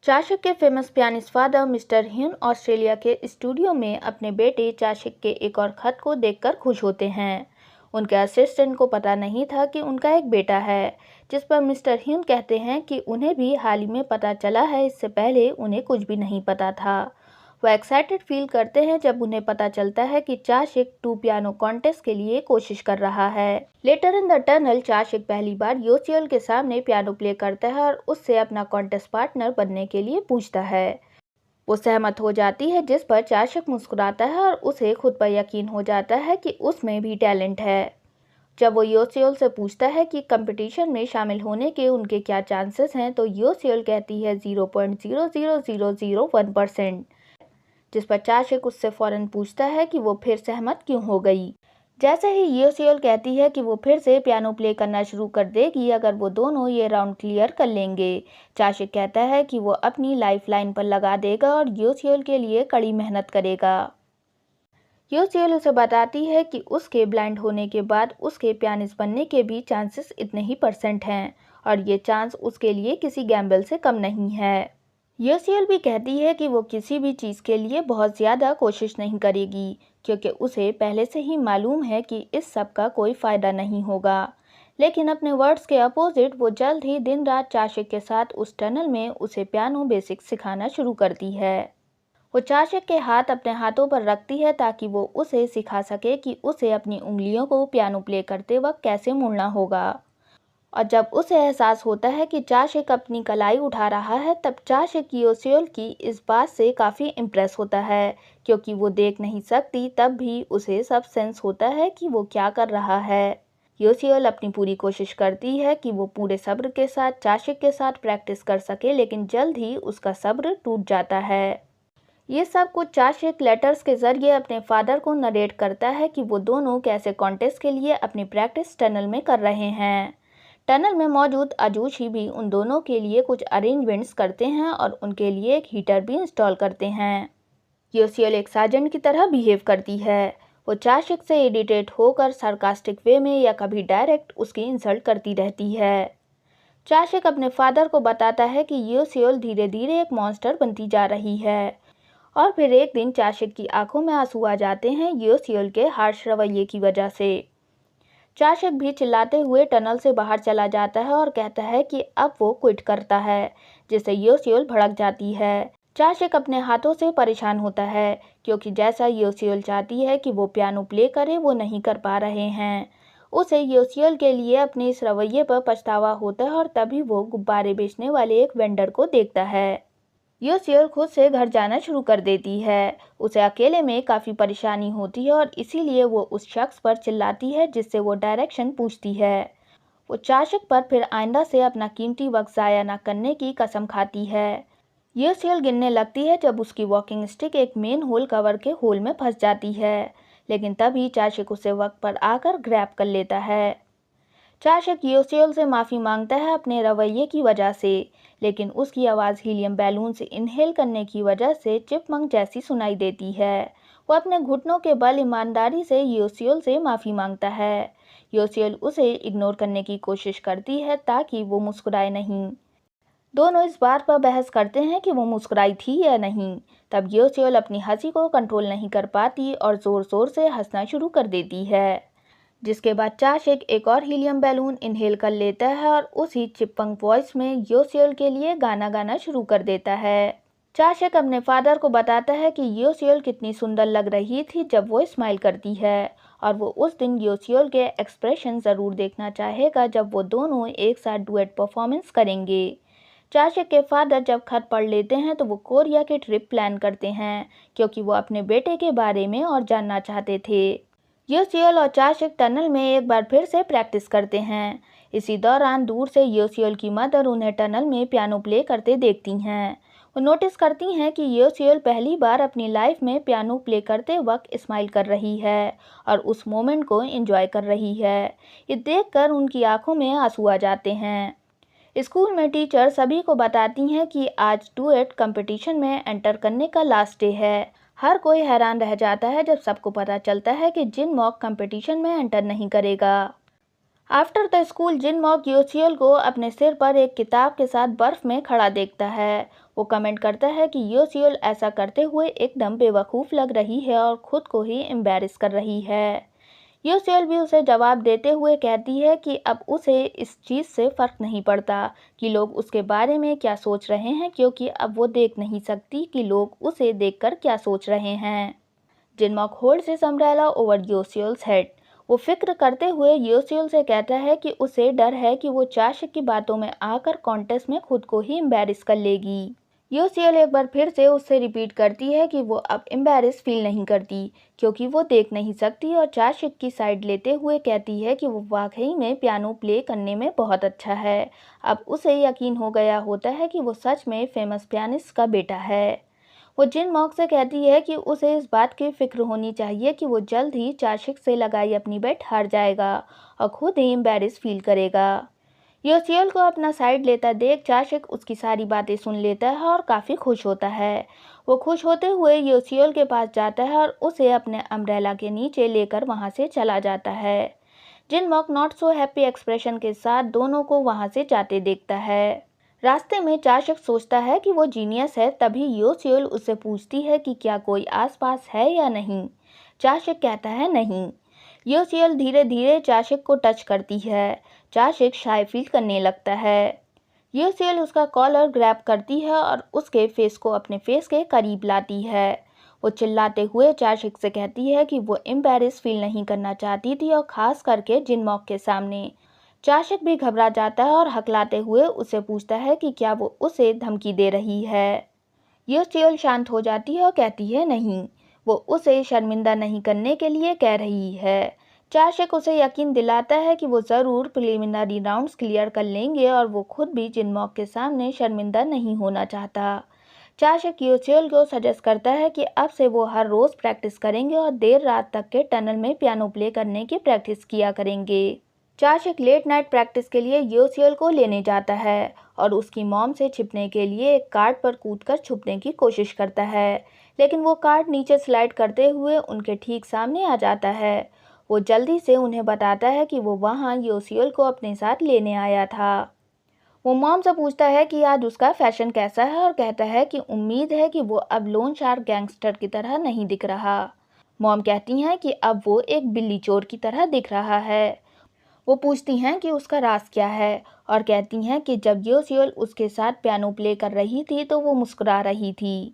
चाशिक के famous pianist father mister Hyun Australia के studio में अपने बेटे चाशिक के एक और खत को देखकर खुश होते हैं। उनके असिस्टेंट को पता नहीं था कि उनका एक बेटा है, जिस पर मिस्टर ह्यून कहते हैं कि उन्हें भी हाल ही में पता चला है, इससे पहले उन्हें कुछ भी नहीं पता था। वह एक्साइटेड फील करते हैं जब उन्हें पता चलता है कि चाशिक 2 पियानो कॉन्टेस्ट के लिए कोशिश कर रहा है। लेटर इन द टनल चाशिक पहली बार योसियल के सामने पियानो प्ले करता है और उससे अपना कॉन्टेस्ट पार्टनर बनने के लिए पूछता है। वो सहमत हो जाती है, जिस पर चाशिक मुस्कुराता है और उसे खुद पर यकीन हो जाता है कि उसमें भी टैलेंट है। जब वो योसियल से पूछता है कि कंपटीशन में शामिल होने के उनके क्या चांसेस हैं, तो योसियल कहती है 0.00001%, जिस पर चाशिक उससे फौरन पूछता है कि वो फिर सहमत क्यों हो गई। जैसे ही योसियल कहती है कि वो फिर से पियानो प्ले करना शुरू कर देगी अगर वो दोनों ये राउंड क्लियर कर लेंगे। चाशिक कहता है कि वो अपनी लाइफ लाइन पर लगा देगा और योसियल के लिए कड़ी मेहनत करेगा। योसियल उसे बताती है कि उसके ब्लाइंड होने के बाद उसके पियानिस्ट बनने के भी चांसेस इतने ही % हैं और ये चांस उसके लिए किसी गैम्बल से कम नहीं है। योसियल भी कहती है कि वो किसी भी चीज़ के लिए बहुत ज़्यादा कोशिश नहीं करेगी, क्योंकि उसे पहले से ही मालूम है कि इस सब का कोई फ़ायदा नहीं होगा। लेकिन अपने वर्ड्स के अपोजिट वो जल्द ही दिन रात चाशिक के साथ उस टनल में उसे पियानो बेसिक्स सिखाना शुरू करती है। वो चाशिक के हाथ अपने हाथों पर रखती है ताकि वो उसे सिखा सके कि उसे अपनी उंगलियों को पियानो प्ले करते वक्त कैसे मोड़ना होगा। और जब उसे एहसास होता है कि चाशिक अपनी कलाई उठा रहा है, तब चाशिक योसियल की इस बात से काफ़ी इम्प्रेस होता है, क्योंकि वो देख नहीं सकती तब भी उसे सब सेंस होता है कि वो क्या कर रहा है। योसियल अपनी पूरी कोशिश करती है कि वो पूरे सब्र के साथ चाशिक के साथ प्रैक्टिस कर सके, लेकिन जल्द ही उसका सब्र टूट जाता है। ये सब कुछ चाशिक लेटर्स के जरिए अपने फादर को नरेट करता है कि वो दोनों कैसे कॉन्टेस्ट के लिए अपनी प्रैक्टिस टनल में कर रहे हैं। टनल में मौजूद आजूशी भी उन दोनों के लिए कुछ अरेंजमेंट्स करते हैं और उनके लिए एक हीटर भी इंस्टॉल करते हैं। योसियल एक सार्जेंट की तरह बिहेव करती है। वो चाशिक से इरिटेट होकर सार्कास्टिक वे में या कभी डायरेक्ट उसकी इंसल्ट करती रहती है। चाशिक अपने फादर को बताता है कि योसियल धीरे धीरे एक मॉन्स्टर बनती जा रही है और फिर एक दिन चाशिक की आंखों में आंसू आ जाते हैं योसियल के हार्श रवैये की वजह से। चाशिक भी चिल्लाते हुए टनल से बाहर चला जाता है और कहता है कि अब वो क्विट करता है, जिससे योसियल भड़क जाती है। चाशिक अपने हाथों से परेशान होता है, क्योंकि जैसा योसियल चाहती है कि वो पियानो प्ले करे वो नहीं कर पा रहे हैं। उसे योसियल के लिए अपने इस रवैये पर पछतावा होता है और तभी वो गुब्बारे बेचने वाले एक वेंडर को देखता है। योसियल खुद से घर जाना शुरू कर देती है। उसे अकेले में काफ़ी परेशानी होती है और इसीलिए वो उस शख्स पर चिल्लाती है जिससे वो डायरेक्शन पूछती है। वो चाशिक पर फिर आइंदा से अपना कीमती वक्त ज़ाया न करने की कसम खाती है। योसियल गिनने लगती है जब उसकी वॉकिंग स्टिक एक मेन होल कवर के होल में फंस जाती है, लेकिन तभी चाशिक उसे वक्त पर आकर ग्रैब कर लेता है। चाशिक योसियल से माफ़ी मांगता है अपने रवैये की वजह से, लेकिन उसकी आवाज़ हीलियम बैलून से इनहेल करने की वजह से चिपमंक जैसी सुनाई देती है। वो अपने घुटनों के बल ईमानदारी से योसियल से माफ़ी मांगता है। योसियल उसे इग्नोर करने की कोशिश करती है ताकि वो मुस्कुराए नहीं। दोनों इस बात पर बहस करते हैं कि वो मुस्कुराई थी या नहीं। तब योसियल अपनी हंसी को कंट्रोल नहीं कर पाती और ज़ोर ज़ोर से हंसना शुरू कर देती है, जिसके बाद चाशिक एक और हीलियम बैलून इनहेल कर लेता है और उसी चिपकंग वॉइस में योसियल के लिए गाना गाना शुरू कर देता है। चाशिक अपने फादर को बताता है कि योसियल कितनी सुंदर लग रही थी जब वो स्माइल करती है, और वो उस दिन योसियल के एक्सप्रेशन ज़रूर देखना चाहेगा जब वो दोनों एक साथ डुएट परफॉर्मेंस करेंगे। चाशिक के फादर जब खत पढ़ लेते हैं तो वो कोरिया की ट्रिप प्लान करते हैं, क्योंकि वो अपने बेटे के बारे में और जानना चाहते थे। योसियल और चाशिक टनल में एक बार फिर से प्रैक्टिस करते हैं। इसी दौरान दूर से योसियल की मदर उन्हें टनल में पियानो प्ले करते देखती हैं। वो नोटिस करती हैं कि योसियल पहली बार अपनी लाइफ में पियानो प्ले करते वक्त स्माइल कर रही है और उस मोमेंट को एंजॉय कर रही है। ये देखकर उनकी आंखों में आंसू आ जाते हैं। स्कूल में टीचर सभी को बताती हैं कि आज डुएट कंपटीशन में एंटर करने का लास्ट डे है। हर कोई हैरान रह जाता है जब सबको पता चलता है कि जिन मॉक कंपटीशन में एंटर नहीं करेगा। After the school Jinmock Yoseol को अपने सिर पर एक किताब के साथ बर्फ में खड़ा देखता है। वो कमेंट करता है कि योसियोल ऐसा करते हुए एकदम बेवकूफ़ लग रही है और खुद को ही एम्बैरेस कर रही है। योसियोल भी उसे जवाब देते हुए कहती है कि अब उसे इस चीज़ से फ़र्क नहीं पड़ता कि लोग उसके बारे में क्या सोच रहे हैं, क्योंकि अब वो देख नहीं सकती कि लोग उसे देखकर क्या सोच रहे हैं। Jinmock holds his umbrella over Yoseol's head. वो फिक्र करते हुए योसियोल से कहता है कि उसे डर है कि वो चाशिक की बातों में आकर कॉन्टेस्ट में खुद को ही एम्बैरेस कर लेगी। योसियोल एक बार फिर से उससे रिपीट करती है कि वो अब एम्बैरेस फील नहीं करती क्योंकि वो देख नहीं सकती, और चाशिक की साइड लेते हुए कहती है कि वो वाकई में पियानो प्ले करने में बहुत अच्छा है। अब उसे यकीन हो गया होता है कि वो सच में फेमस पियानिस्ट का बेटा है। वो जिनमॉक से कहती है कि उसे इस बात की फिक्र होनी चाहिए कि वो जल्द ही चाशिक से लगाई अपनी बेट हार जाएगा और खुद ही एम्बैरेस फील करेगा। योसियोल को अपना साइड लेता देख चाशिक उसकी सारी बातें सुन लेता है और काफ़ी खुश होता है। वो खुश होते हुए योसियोल के पास जाता है और उसे अपने अम्ब्रेला के नीचे लेकर वहाँ से चला जाता है। जिनमॉक नॉट सो हैप्पी एक्सप्रेशन के साथ दोनों को वहाँ से जाते देखता है। रास्ते में चाशिक सोचता है कि वो जीनियस है, तभी योसियोल उससे पूछती है कि क्या कोई आसपास है या नहीं। चाशिक कहता है नहीं। योसियोल धीरे धीरे चाशिक को टच करती है। चाशिक शाय फील करने लगता है। योसियोल उसका कॉलर ग्रैब करती है और उसके फेस को अपने फेस के करीब लाती है। वो चिल्लाते हुए चाशिक से कहती है कि वो एम्बैरेस फील नहीं करना चाहती थी, और ख़ास करके जिनमॉक के सामने। चाशिक भी घबरा जाता है और हकलाते हुए उससे पूछता है कि क्या वो उसे धमकी दे रही है। योसियोल शांत हो जाती है और कहती है नहीं, वो उसे शर्मिंदा नहीं करने के लिए कह रही है। चाशिक उसे यकीन दिलाता है कि वो ज़रूर प्रिलिमिनरी राउंड्स क्लियर कर लेंगे और वो खुद भी जिनमॉक के सामने शर्मिंदा नहीं होना चाहता। चाशिक योसियोल को सजेस्ट करता है कि अब से वो हर रोज़ प्रैक्टिस करेंगे और देर रात तक के टनल में पियानो प्ले करने की प्रैक्टिस किया करेंगे। चाशिक लेट नाइट प्रैक्टिस के लिए योसियोल को लेने जाता है और उसकी मॉम से छिपने के लिए एक कार्ड पर कूदकर छुपने की कोशिश करता है, लेकिन वो कार्ड नीचे स्लाइड करते हुए उनके ठीक सामने आ जाता है। वो जल्दी से उन्हें बताता है कि वो वहाँ योसियोल को अपने साथ लेने आया था। वो मॉम से पूछता है कि आज उसका फैशन कैसा है और कहता है कि उम्मीद है कि वो अब लोन शार्क गैंगस्टर की तरह नहीं दिख रहा। मॉम कहती हैं कि अब वो एक बिल्ली चोर की तरह दिख रहा है। वो पूछती हैं कि उसका राज क्या है और कहती हैं कि जब योसियोल उसके साथ पियानो प्ले कर रही थी तो वो मुस्कुरा रही थी।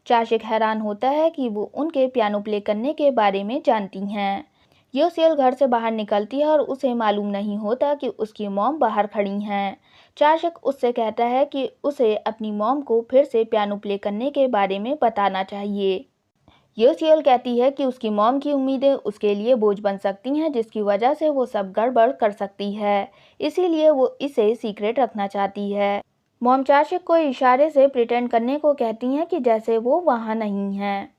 चाशिक हैरान होता है कि वो उनके पियानो प्ले करने के बारे में जानती हैं। योसियोल घर से बाहर निकलती है और उसे मालूम नहीं होता कि उसकी मॉम बाहर खड़ी हैं। चाशिक उससे कहता है कि उसे अपनी मॉम को फिर से पियानो प्ले करने के बारे में बताना चाहिए। योसियोल कहती है कि उसकी मॉम की उम्मीदें उसके लिए बोझ बन सकती हैं, जिसकी वजह से वो सब गड़बड़ कर सकती है, इसीलिए वो इसे सीक्रेट रखना चाहती है। मॉम चाशिक को इशारे से प्रिटेंड करने को कहती हैं कि जैसे वो वहाँ नहीं है।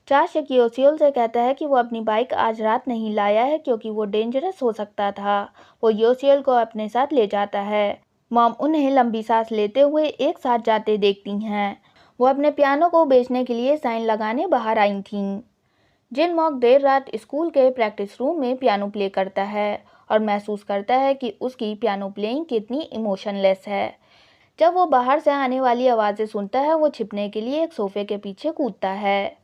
चाशिक योसियोल से कहता है कि वो अपनी बाइक आज रात नहीं लाया है क्योंकि वो डेंजरस हो सकता था। वो योसियोल को अपने साथ ले जाता है। मॉम उन्हें लंबी सांस लेते हुए एक साथ जाते देखती हैं। वो अपने पियानो को बेचने के लिए साइन लगाने बाहर आई थीं। जिनमॉक देर रात स्कूल के प्रैक्टिस रूम में पियानो प्ले करता है और महसूस करता है कि उसकी पियानो प्लेइंग कितनी इमोशनलेस है। जब वो बाहर से आने वाली आवाज़ें सुनता है, वो छिपने के लिए एक सोफे के पीछे कूदता है।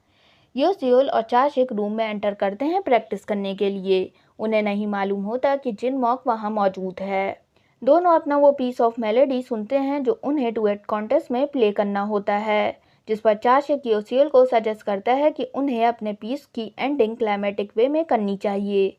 योसियोल और चाशिक रूम में एंटर करते हैं प्रैक्टिस करने के लिए। उन्हें नहीं मालूम होता कि जिनमॉक वहाँ मौजूद है। दोनों अपना वो पीस ऑफ मेलोडी सुनते हैं जो उन्हें डुएट कॉन्टेस्ट में प्ले करना होता है, जिस पर चाशिक योसियोल को सजेस्ट करता है कि उन्हें अपने पीस की एंडिंग क्लाइमेटिक वे में करनी चाहिए।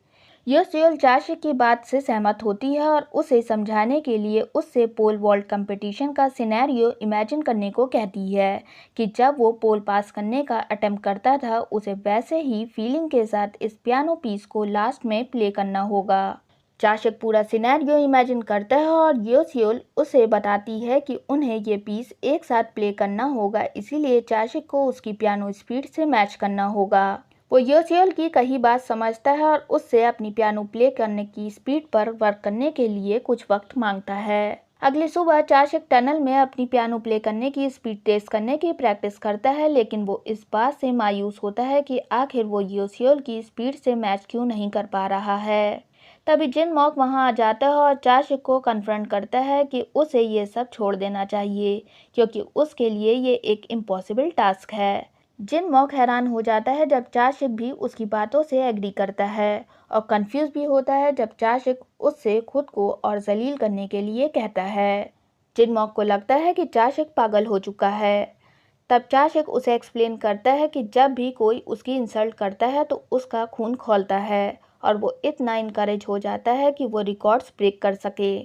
योसियोल चाशिक की बात से सहमत होती है और उसे समझाने के लिए उससे पोल वॉल्ट कंपटीशन का सिनेरियो इमेजिन करने को कहती है कि जब वो पोल पास करने का अटेम्प्ट करता था, उसे वैसे ही फीलिंग के साथ इस पियानो पीस को लास्ट में प्ले करना होगा। चाशिक पूरा सिनेरियो इमेजिन करता है और योसियोल उसे बताती है कि उन्हें ये पीस एक साथ प्ले करना होगा, इसीलिए चाशिक को उसकी पियानो स्पीड से मैच करना होगा। वो योसियोल की कही बात समझता है और उससे अपनी पियानो प्ले करने की स्पीड पर वर्क करने के लिए कुछ वक्त मांगता है। अगली सुबह चाशिक टनल में अपनी पियानो प्ले करने की स्पीड तेज करने की प्रैक्टिस करता है, लेकिन वो इस बात से मायूस होता है कि आखिर वो योसियोल की स्पीड से मैच क्यों नहीं कर पा रहा है। तभी जिन मॉक वहां आ जाता है और चाशिक को कन्फ्रंट करता है कि उसे ये सब छोड़ देना चाहिए क्योंकि उसके लिए ये एक इम्पॉसिबल टास्क है। जिन मॉक हैरान हो जाता है जब चाशिक भी उसकी बातों से एग्री करता है और कंफ्यूज भी होता है जब चाशिक उससे खुद को और जलील करने के लिए कहता है। जिन मॉक को लगता है कि चाशिक पागल हो चुका है। तब चाशिक उसे एक्सप्लेन करता है कि जब भी कोई उसकी इंसल्ट करता है तो उसका खून खौलता है और वो इतना इनकरेज हो जाता है कि वो रिकॉर्ड्स ब्रेक कर सके।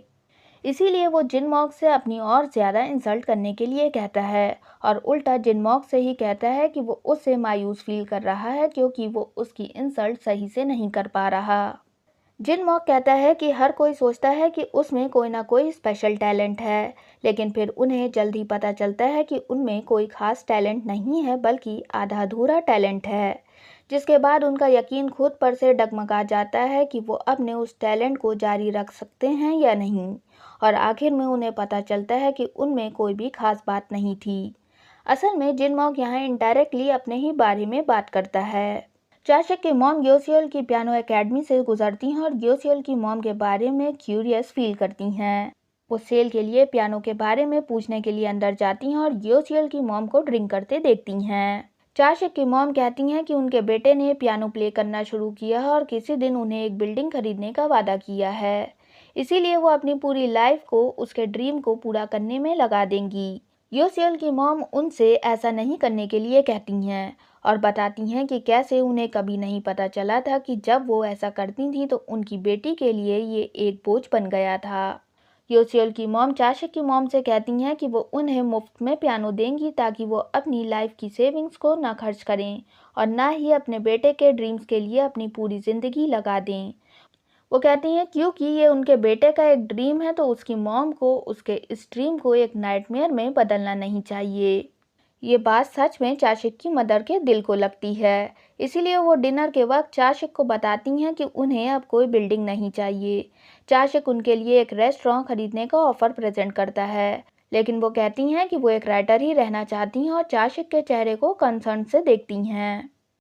इसीलिए वो जिनमॉक से अपनी और ज़्यादा इंसल्ट करने के लिए कहता है और उल्टा जिनमॉक से ही कहता है कि वो उससे मायूस फील कर रहा है क्योंकि वो उसकी इंसल्ट सही से नहीं कर पा रहा। जिनमॉक कहता है कि हर कोई सोचता है कि उसमें कोई ना कोई स्पेशल टैलेंट है, लेकिन फिर उन्हें जल्द ही पता चलता है कि उनमें कोई खास टैलेंट नहीं है बल्कि आधा अधूरा टैलेंट है, जिसके बाद उनका यकीन खुद पर से डगमगा जाता है कि वो अपने उस टैलेंट को जारी रख सकते हैं या नहीं, और आखिर में उन्हें पता चलता है कि उनमें कोई भी खास बात नहीं थी। असल में जिनमॉक यहाँ इनडायरेक्टली अपने ही बारे में बात करता है। चाशिक की मॉम ग्योसियल की पियानो एकेडमी से गुजरती हैं और ग्योसियल की मॉम के बारे में क्यूरियस फील करती हैं। वो सेल के लिए पियानो के बारे में पूछने के लिए अंदर जाती हैं और ग्योसियल की मॉम को ड्रिंक करते देखती हैं। चाशिक की मॉम कहती हैं कि उनके बेटे ने पियानो प्ले करना शुरू किया है और किसी दिन उन्हें एक बिल्डिंग खरीदने का वादा किया है, इसीलिए वो अपनी पूरी लाइफ को उसके ड्रीम को पूरा करने में लगा देंगी। ग्योसियल की मॉम उनसे ऐसा नहीं करने के लिए कहती हैं और बताती हैं कि कैसे उन्हें कभी नहीं पता चला था कि जब वो ऐसा करती थी तो उनकी बेटी के लिए ये एक बोझ बन गया था। ग्योसियल की मॉम चाशिक की मॉम से कहती हैं कि वो उन्हें मुफ्त में पियानो देंगी ताकि वो अपनी लाइफ की सेविंग्स को ना खर्च करें और ना ही अपने बेटे के ड्रीम्स के लिए अपनी पूरी ज़िंदगी लगा दें। वो कहती हैं क्योंकि ये उनके बेटे का एक ड्रीम है तो उसकी मॉम को उसके इस ड्रीम को एक नाइटमेयर में बदलना नहीं चाहिए। ये बात सच में चाशिक की मदर के दिल को लगती है, इसीलिए वो डिनर के वक्त चाशिक को बताती हैं कि उन्हें अब कोई बिल्डिंग नहीं चाहिए। चाशिक उनके लिए एक रेस्टोरेंट खरीदने का ऑफर प्रेजेंट करता है, लेकिन वो कहती हैं कि वो एक राइटर ही रहना चाहती हैं और चाशिक के चेहरे को कंसर्न से देखती हैं।